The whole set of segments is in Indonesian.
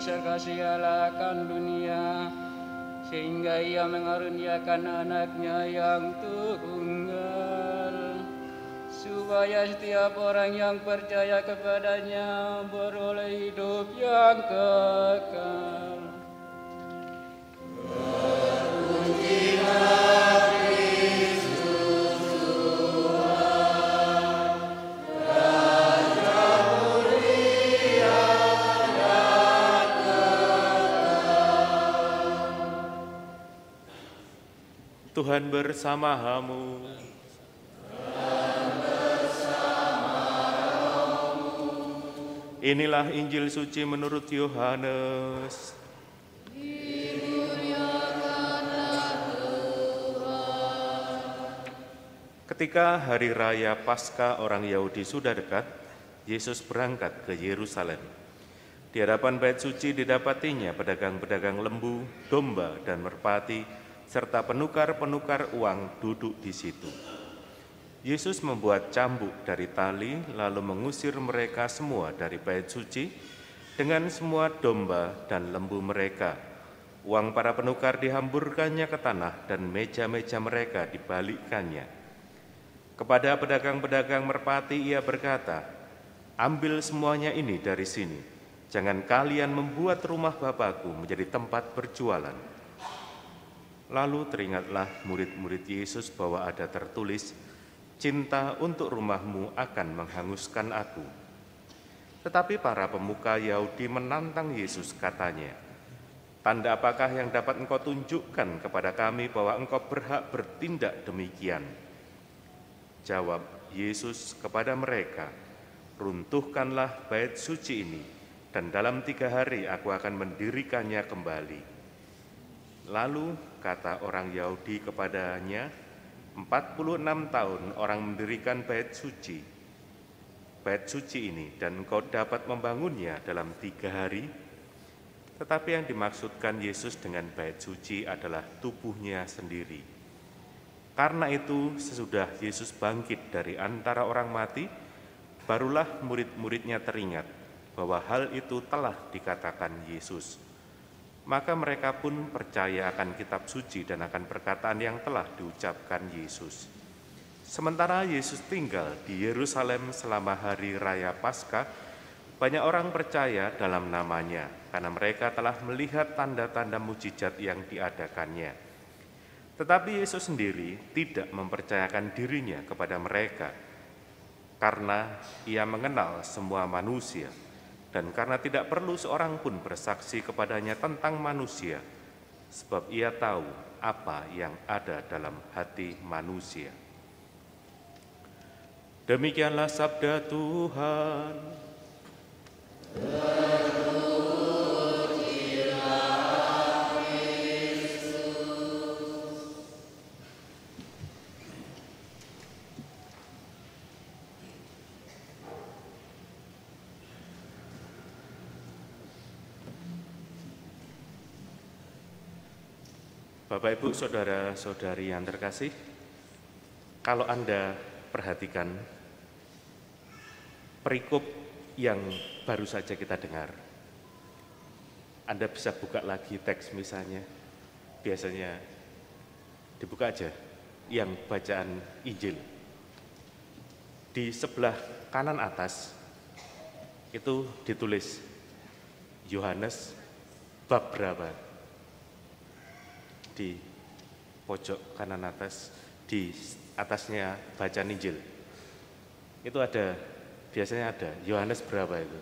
dosa kasih Allah akan dunia, sehingga ia mengaruniakan anaknya yang tunggal, supaya setiap orang yang percaya kepadanya beroleh hidup yang kekal. Tuhan bersama-mu. Inilah Injil suci menurut Yohanes. Ketika hari raya Paskah orang Yahudi sudah dekat, Yesus berangkat ke Yerusalem. Di hadapan bait suci didapatinya pedagang-pedagang lembu, domba, dan merpati, serta penukar-penukar uang duduk di situ. Yesus membuat cambuk dari tali, lalu mengusir mereka semua dari bait suci dengan semua domba dan lembu mereka. Uang para penukar dihamburkannya ke tanah dan meja-meja mereka dibalikkannya. Kepada pedagang-pedagang merpati ia berkata, "Ambil semuanya ini dari sini. Jangan kalian membuat rumah Bapakku menjadi tempat berjualan." Lalu teringatlah murid-murid Yesus bahwa ada tertulis, "Cinta untuk rumahmu akan menghanguskan aku." Tetapi para pemuka Yahudi menantang Yesus, katanya, "Tanda apakah yang dapat engkau tunjukkan kepada kami bahwa engkau berhak bertindak demikian?" Jawab Yesus kepada mereka, "Runtuhkanlah bait suci ini, dan dalam 3 hari aku akan mendirikannya kembali." Lalu kata orang Yahudi kepadanya, 46 tahun orang mendirikan bait suci ini, dan engkau dapat membangunnya dalam 3 hari. Tetapi yang dimaksudkan Yesus dengan bait suci adalah tubuhnya sendiri. Karena itu sesudah Yesus bangkit dari antara orang mati, barulah murid-muridnya teringat bahwa hal itu telah dikatakan Yesus. Maka mereka pun percaya akan kitab suci dan akan perkataan yang telah diucapkan Yesus. Sementara Yesus tinggal di Yerusalem selama hari raya Paskah, banyak orang percaya dalam namanya karena mereka telah melihat tanda-tanda mujizat yang diadakannya. Tetapi Yesus sendiri tidak mempercayakan dirinya kepada mereka karena ia mengenal semua manusia. Dan karena tidak perlu seorang pun bersaksi kepadanya tentang manusia, sebab ia tahu apa yang ada dalam hati manusia. Demikianlah sabda Tuhan. Bapak, Ibu, Saudara-saudari yang terkasih, kalau Anda perhatikan perikop yang baru saja kita dengar, Anda bisa buka lagi teks misalnya, biasanya dibuka aja yang bacaan Injil. Di sebelah kanan atas itu ditulis Yohanes bab berapa. Di pojok kanan atas, di atasnya bacaan Injil itu ada, biasanya ada Yohanes berapa itu?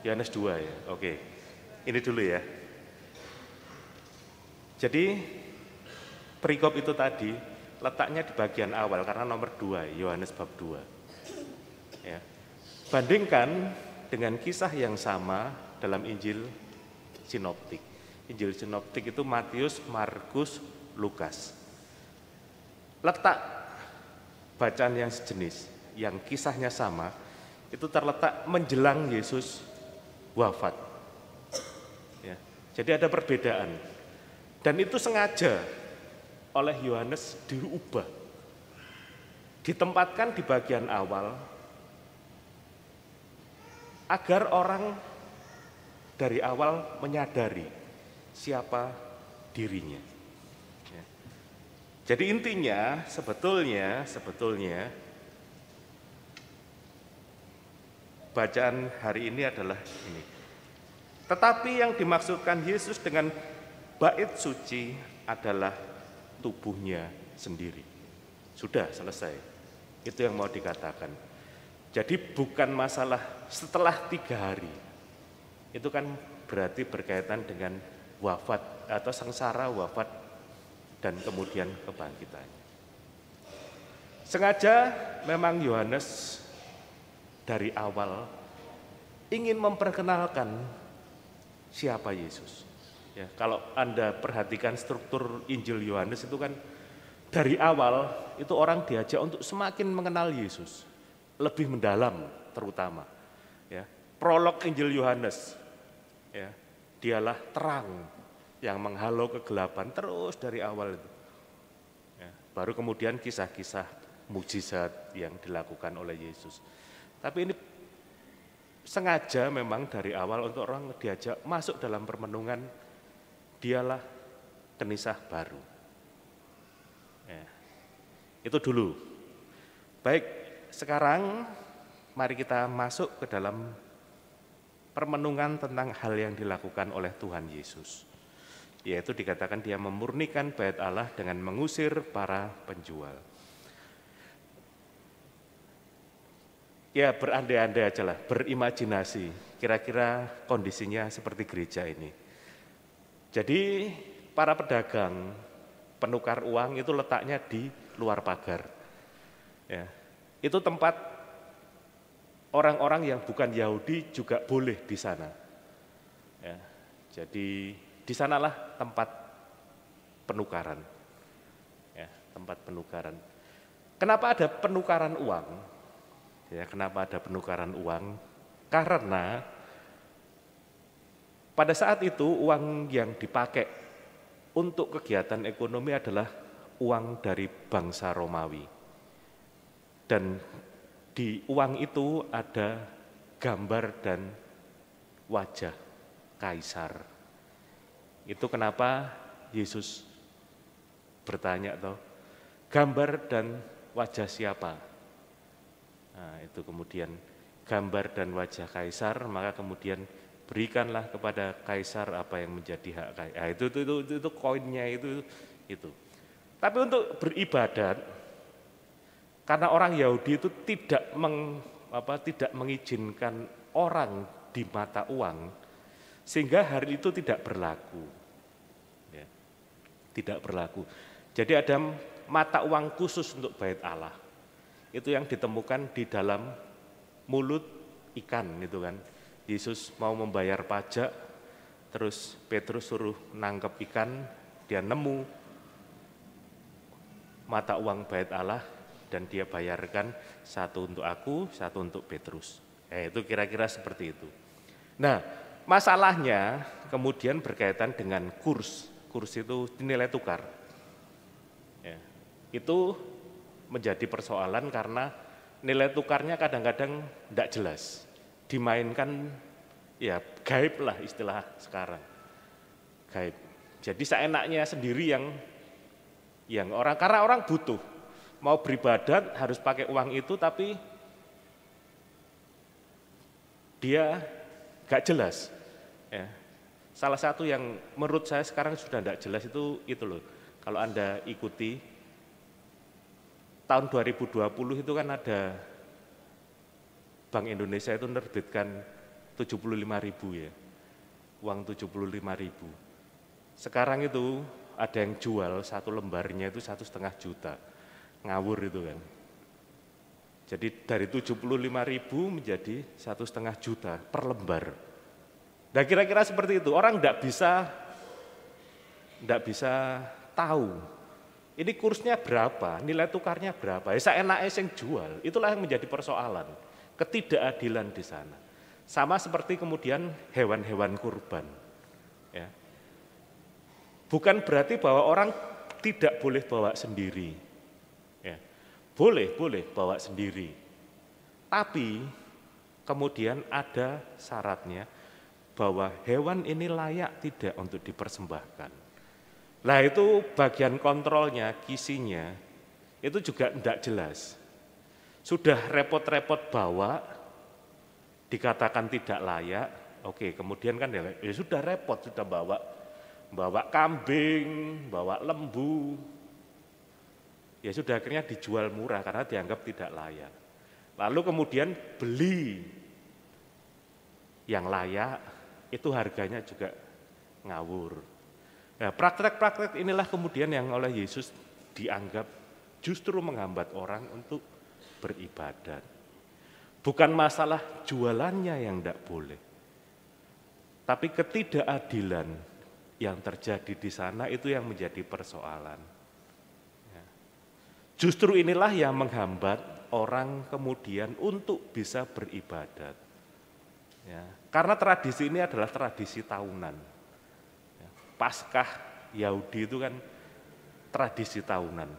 Yohanes 2 ya. Oke, ini dulu ya. Jadi perikop itu tadi letaknya di bagian awal karena nomor 2, Yohanes bab 2 ya. Bandingkan dengan kisah yang sama dalam Injil Sinoptik. Injil Sinoptik itu Matius, Markus, Lukas. Letak bacaan yang sejenis, yang kisahnya sama, itu terletak menjelang Yesus wafat. Ya, jadi ada perbedaan. Dan itu sengaja oleh Yohanes diubah. Ditempatkan di bagian awal, agar orang dari awal menyadari siapa dirinya. Ya. Jadi intinya sebetulnya bacaan hari ini adalah ini. Tetapi yang dimaksudkan Yesus dengan bait suci adalah tubuhnya sendiri. Sudah selesai. Itu yang mau dikatakan. Jadi bukan masalah setelah 3 hari. Itu kan berarti berkaitan dengan wafat atau sengsara wafat dan kemudian kebangkitannya. Sengaja memang Yohanes dari awal ingin memperkenalkan siapa Yesus. Ya, kalau Anda perhatikan struktur Injil Yohanes itu kan dari awal itu orang diajak untuk semakin mengenal Yesus, lebih mendalam terutama. Ya, prolog Injil Yohanes, ya, dialah terang yang menghalau kegelapan terus dari awal itu. Ya, baru kemudian kisah-kisah mujizat yang dilakukan oleh Yesus. Tapi ini sengaja memang dari awal untuk orang diajak masuk dalam permenungan, dialah kenisah baru. Ya, itu dulu. Baik, sekarang mari kita masuk ke dalam permenungan tentang hal yang dilakukan oleh Tuhan Yesus. Yaitu dikatakan dia memurnikan bait Allah dengan mengusir para penjual. Ya berandai-andai aja lah, berimajinasi, kira-kira kondisinya seperti gereja ini. Jadi para pedagang, penukar uang itu letaknya di luar pagar. Ya, itu tempat orang-orang yang bukan Yahudi juga boleh di sana. Ya, jadi di sanalah tempat penukaran. Ya, tempat penukaran. Kenapa ada penukaran uang? Ya, kenapa ada penukaran uang? Karena pada saat itu uang yang dipakai untuk kegiatan ekonomi adalah uang dari bangsa Romawi. Dan di uang itu ada gambar dan wajah kaisar. Itu kenapa Yesus bertanya toh, gambar dan wajah siapa? Nah, itu kemudian gambar dan wajah kaisar, maka kemudian berikanlah kepada kaisar apa yang menjadi hak kaisar. Nah, itu koinnya itu. Tapi untuk beribadat, karena orang Yahudi itu tidak mengizinkan orang di mata uang, sehingga hari itu tidak berlaku. Ya, tidak berlaku. Jadi ada mata uang khusus untuk bait Allah. Itu yang ditemukan di dalam mulut ikan itu kan. Yesus mau membayar pajak, terus Petrus suruh nangkep ikan, dia nemu mata uang bait Allah dan dia bayarkan, satu untuk aku, satu untuk Petrus. Itu kira-kira seperti itu. Nah, masalahnya kemudian berkaitan dengan kurs. Kurs itu nilai tukar. Ya, itu menjadi persoalan karena nilai tukarnya kadang-kadang tidak jelas. Dimainkan, ya gaib lah istilah sekarang. Gaib. Jadi seenaknya sendiri yang orang, karena orang butuh. Mau beribadat harus pakai uang itu, tapi dia gak jelas. Ya. Salah satu yang menurut saya sekarang sudah tidak jelas itu loh. Kalau Anda ikuti, tahun 2020 itu kan ada Bank Indonesia itu menerbitkan 75.000 ya, uang 75.000. Sekarang itu ada yang jual satu lembarnya itu 1,5 juta, ngawur itu kan. Jadi dari 75.000 menjadi 1,5 juta per lembar. Nah kira-kira seperti itu, orang tidak bisa tahu. Ini kursnya berapa, nilai tukarnya berapa, ya seenaknya yang jual, itulah yang menjadi persoalan, ketidakadilan di sana. Sama seperti kemudian hewan-hewan kurban. Ya. Bukan berarti bahwa orang tidak boleh bawa sendiri. Ya. Boleh bawa sendiri. Tapi kemudian ada syaratnya, bahwa hewan ini layak tidak untuk dipersembahkan. Nah itu bagian kontrolnya, kisinya, itu juga tidak jelas. Sudah repot-repot bawa, dikatakan tidak layak, oke, kemudian kan ya sudah repot, sudah bawa kambing, bawa lembu, ya sudah akhirnya dijual murah karena dianggap tidak layak. Lalu kemudian beli yang layak, itu harganya juga ngawur. Nah, praktek-praktek inilah kemudian yang oleh Yesus dianggap justru menghambat orang untuk beribadat. Bukan masalah jualannya yang tidak boleh, tapi ketidakadilan yang terjadi di sana itu yang menjadi persoalan. Ya. Justru inilah yang menghambat orang kemudian untuk bisa beribadat. Ya. Karena tradisi ini adalah tradisi tahunan. Paskah Yahudi itu kan tradisi tahunan,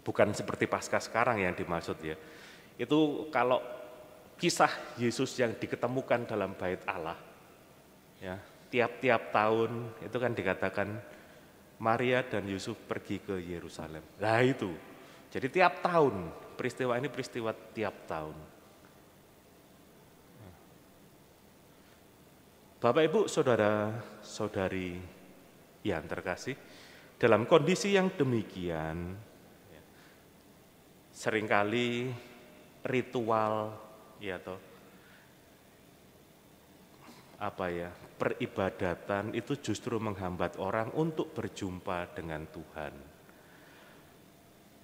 bukan seperti Paskah sekarang yang dimaksud ya. Itu kalau kisah Yesus yang diketemukan dalam bait Allah, ya tiap-tiap tahun itu kan dikatakan Maria dan Yusuf pergi ke Yerusalem. Nah itu, jadi tiap tahun peristiwa ini peristiwa tiap tahun. Bapak, Ibu, saudara-saudari yang terkasih, dalam kondisi yang demikian, seringkali ritual, peribadatan itu justru menghambat orang untuk berjumpa dengan Tuhan.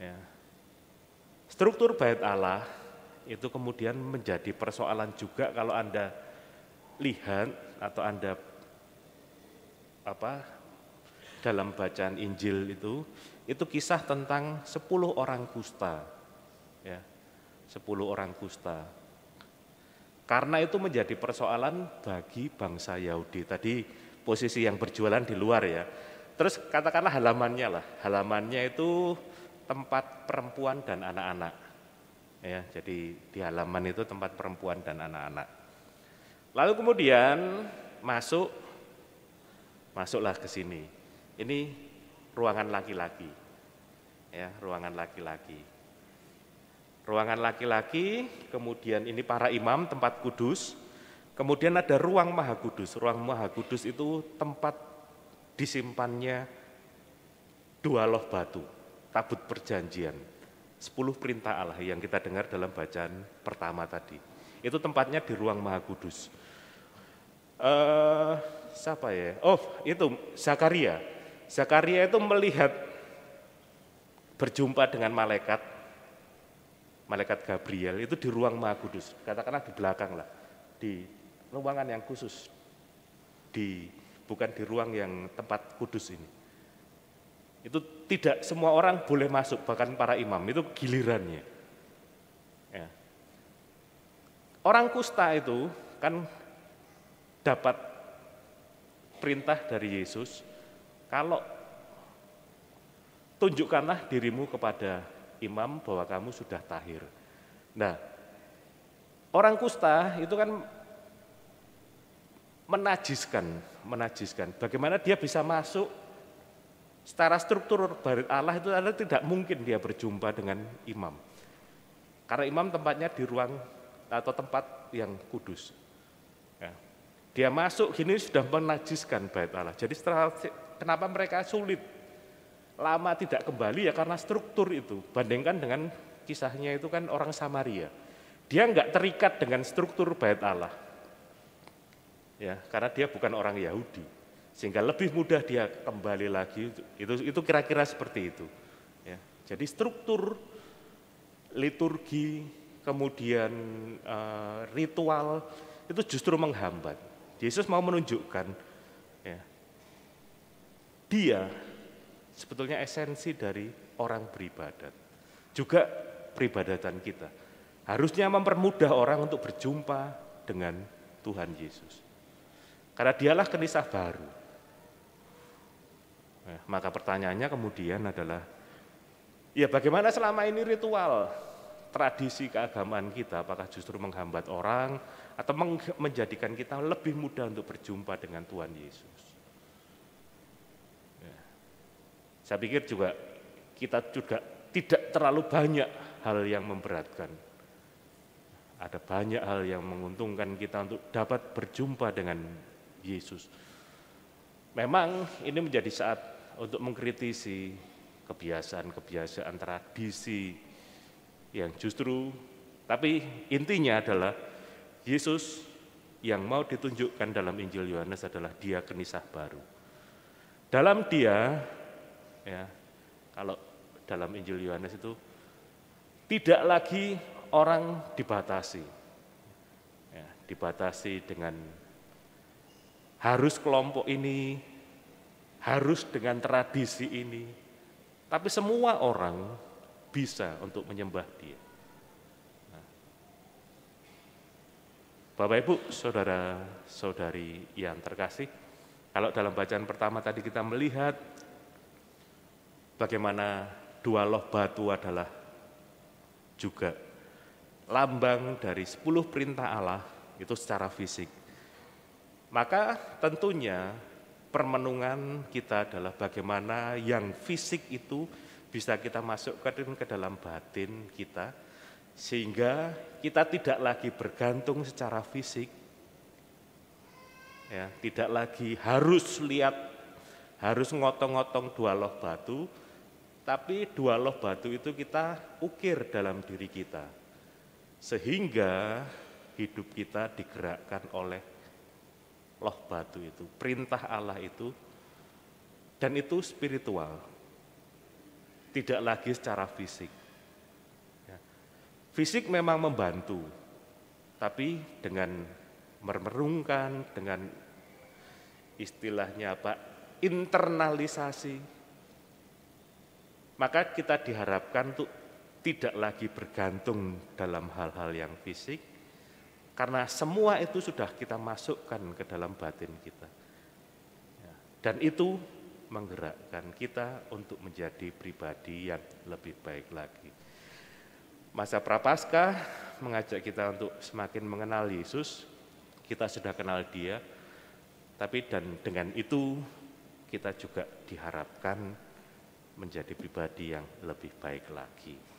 Ya. Struktur bait Allah itu kemudian menjadi persoalan juga kalau Anda lihat atau Anda dalam bacaan Injil itu kisah tentang 10 orang kusta. Ya, 10 orang kusta. Karena itu menjadi persoalan bagi bangsa Yahudi. Tadi posisi yang berjualan di luar ya. Terus katakanlah halamannya lah. Halamannya itu tempat perempuan dan anak-anak. Ya, jadi di halaman itu tempat perempuan dan anak-anak. Lalu kemudian masuklah ke sini. Ini ruangan laki-laki. Ya, ruangan laki-laki. Ruangan laki-laki, kemudian ini para imam, tempat kudus. Kemudian ada ruang Maha Kudus. Ruang Maha Kudus itu tempat disimpannya 2 loh batu, tabut perjanjian. 10 perintah Allah yang kita dengar dalam bacaan pertama tadi. Itu tempatnya di ruang Maha Kudus. Siapa ya? Oh, itu Zakaria. Zakaria itu melihat berjumpa dengan malaikat Gabriel itu di ruang Maha Kudus. Katakanlah di belakang lah, di ruangan yang khusus, bukan di ruang yang tempat kudus ini. Itu tidak semua orang boleh masuk, bahkan para imam, itu gilirannya. Ya. Orang kusta itu kan dapat perintah dari Yesus, kalau tunjukkanlah dirimu kepada imam bahwa kamu sudah tahir. Nah, orang kusta itu kan menajiskan. Bagaimana dia bisa masuk secara struktur bait Allah itu adalah tidak mungkin dia berjumpa dengan imam. Karena imam tempatnya di ruang atau tempat yang kudus. Ya. Dia masuk gini sudah menajiskan bait Allah. Jadi kenapa mereka sulit lama tidak kembali ya karena struktur itu. Bandingkan dengan kisahnya itu kan orang Samaria. Dia enggak terikat dengan struktur bait Allah. Ya, karena dia bukan orang Yahudi. Sehingga lebih mudah dia kembali lagi. Itu kira-kira seperti itu. Ya. Jadi struktur liturgi kemudian ritual itu justru menghambat. Yesus mau menunjukkan ya, dia sebetulnya esensi dari orang beribadat. Juga peribadatan kita. Harusnya mempermudah orang untuk berjumpa dengan Tuhan Yesus. Karena dialah kenisah baru. Nah, maka pertanyaannya kemudian adalah, ya bagaimana selama ini ritual, tradisi keagamaan kita, apakah justru menghambat orang, atau menjadikan kita lebih mudah untuk berjumpa dengan Tuhan Yesus. Ya. Saya pikir juga kita juga tidak terlalu banyak hal yang memberatkan. Ada banyak hal yang menguntungkan kita untuk dapat berjumpa dengan Yesus. Memang ini menjadi saat untuk mengkritisi kebiasaan-kebiasaan tradisi yang justru, tapi intinya adalah Yesus yang mau ditunjukkan dalam Injil Yohanes adalah Dia Kenisah baru. Dalam Dia, ya, kalau dalam Injil Yohanes itu tidak lagi orang dibatasi, ya, dibatasi dengan harus kelompok ini, harus dengan tradisi ini, tapi semua orang bisa untuk menyembah Dia. Nah, Bapak Ibu, saudara-saudari yang terkasih, kalau dalam bacaan pertama tadi kita melihat bagaimana dua loh batu adalah juga lambang dari 10 perintah Allah itu secara fisik. Maka tentunya permenungan kita adalah bagaimana yang fisik itu bisa kita masukkan ke dalam batin kita, sehingga kita tidak lagi bergantung secara fisik, ya, tidak lagi harus lihat, harus ngotong-ngotong dua loh batu, tapi dua loh batu itu kita ukir dalam diri kita, sehingga hidup kita digerakkan oleh loh batu itu, perintah Allah itu, dan itu spiritual, tidak lagi secara fisik. Ya. Fisik memang membantu, tapi dengan merenungkan, dengan istilahnya apa, internalisasi, maka kita diharapkan untuk tidak lagi bergantung dalam hal-hal yang fisik, karena semua itu sudah kita masukkan ke dalam batin kita. Ya, dan itu menggerakkan kita untuk menjadi pribadi yang lebih baik lagi. Masa Prapaskah mengajak kita untuk semakin mengenal Yesus. Kita sudah kenal Dia, tapi dan dengan itu kita juga diharapkan menjadi pribadi yang lebih baik lagi.